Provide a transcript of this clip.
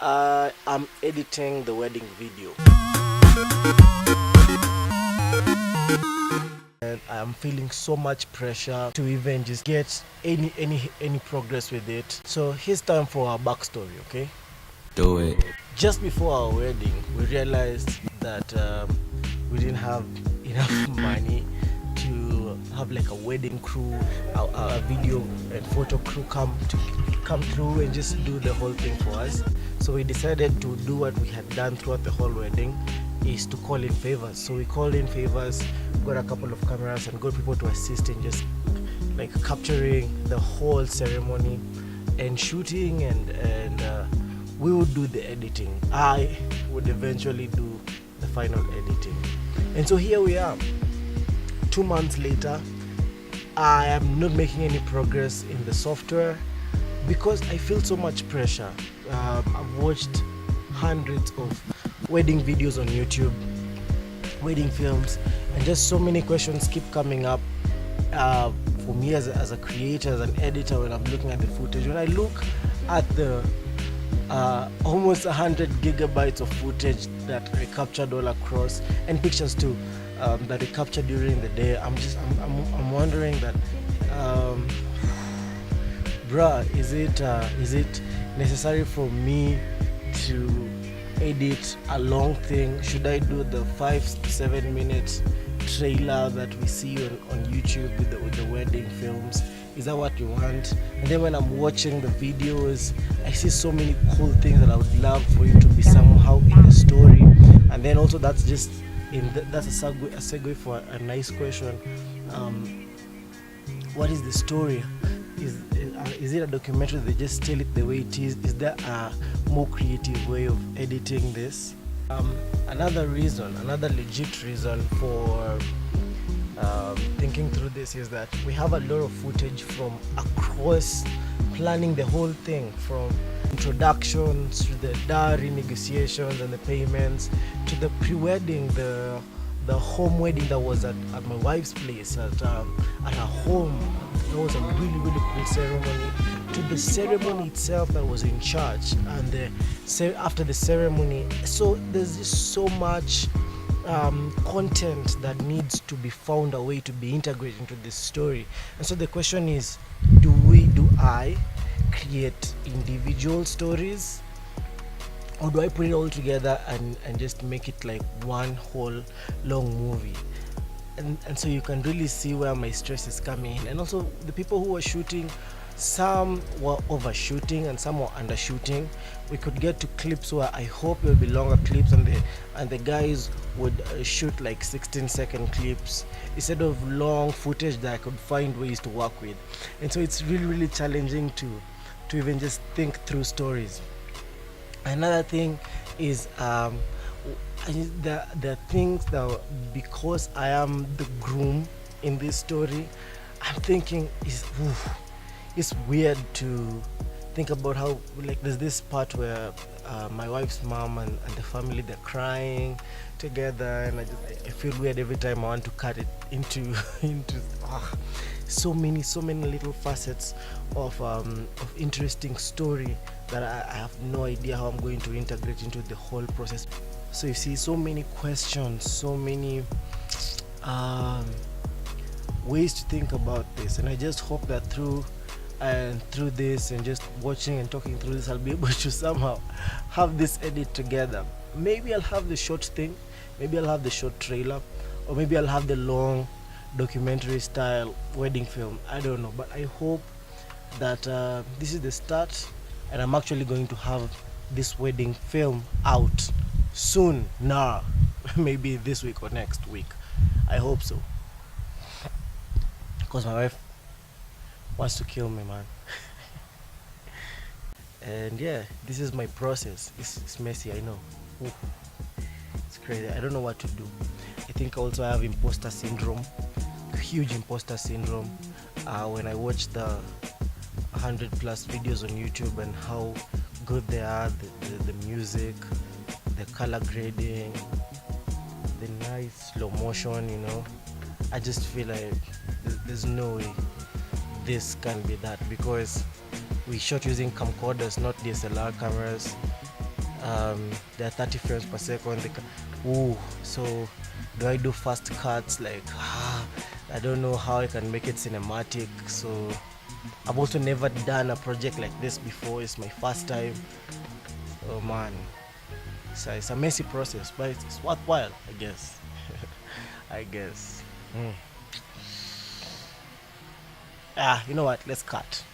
I'm editing the wedding video. And I'm feeling so much pressure to even just get any progress with it. So here's time for our backstory, okay? Do it. Just before our wedding, we realized that we didn't have enough money to have like a wedding crew, a video and photo crew come through and just do the whole thing for us. So we decided to do what we had done throughout the whole wedding, is to call in favors. So we called in favors, got a couple of cameras and got people to assist in just like capturing the whole ceremony and shooting, and we would do the editing. I would eventually do the final editing. And so here we are, 2 months later. I am not making any progress in the software because I feel so much pressure. I've watched hundreds of wedding videos on YouTube, wedding films, and just so many questions keep coming up for me as a creator, as an editor, when I'm looking at the footage. When I look at the almost 100 gigabytes of footage that I captured all across, and pictures too, that I captured during the day, I'm wondering that, bruh, is it necessary for me to edit a long thing? Should I do the 5-7 minute trailer that we see on YouTube with the wedding films? Is that what you want? And then when I'm watching the videos, I see so many cool things that I would love for you to be somehow in the story. And then also that's just that's a segue for a nice question. What is the story? Is it a documentary that they just tell it the way it is? Is there a more creative way of editing this? Another legit reason for thinking through this is that we have a lot of footage from across planning the whole thing, from introductions to the dowry negotiations and the payments, to the pre-wedding, the home wedding that was at my wife's place, at her home. That was a really cool ceremony, to the ceremony itself that was in church, and after the ceremony. So there's just so much content that needs to be found a way to be integrated into this story. And so the question is, do I create individual stories, or do I put it all together and just make it like one whole long movie? And so you can really see where my stress is coming in. And also the people who were shooting, some were overshooting and some were undershooting. We could get to clips where I hope it will be longer clips, and the guys would shoot like 16-second clips instead of long footage that I could find ways to work with. And so it's really challenging to even just think through stories. Another thing is the things that, because I am the groom in this story, I'm thinking it's weird to think about how, like, there's this part where my wife's mom and the family, they're crying together, and I feel weird every time I want to cut it into so many little facets of interesting story that I have no idea how I'm going to integrate into the whole process. So you see, so many questions, so many ways to think about this, and I just hope that through this and just watching and talking through this, I'll be able to somehow have this edit together. Maybe I'll have the short thing, maybe I'll have the short trailer, or maybe I'll have the long documentary style wedding film. I don't know, but I hope that this is the start, and I'm actually going to have this wedding film out soon now. Maybe this week or next week. I hope so, because my wife wants to kill me, man. And yeah, this is my process. It's messy, I know. Ooh, it's crazy. I don't know what to do. I think also I have imposter syndrome, huge imposter syndrome. When I watch the 100+ videos on YouTube and how good they are, the music, the color grading, the nice slow motion, I just feel like there's no way this can be that, because we shot using camcorders, not DSLR cameras. they're 30 frames per second. Ooh, so do I do fast cuts? Like, I don't know how I can make it cinematic. So I've also never done a project like this before. It's my first time. Oh man, it's a messy process, but it's worthwhile, I guess. I guess. You know what? Let's cut.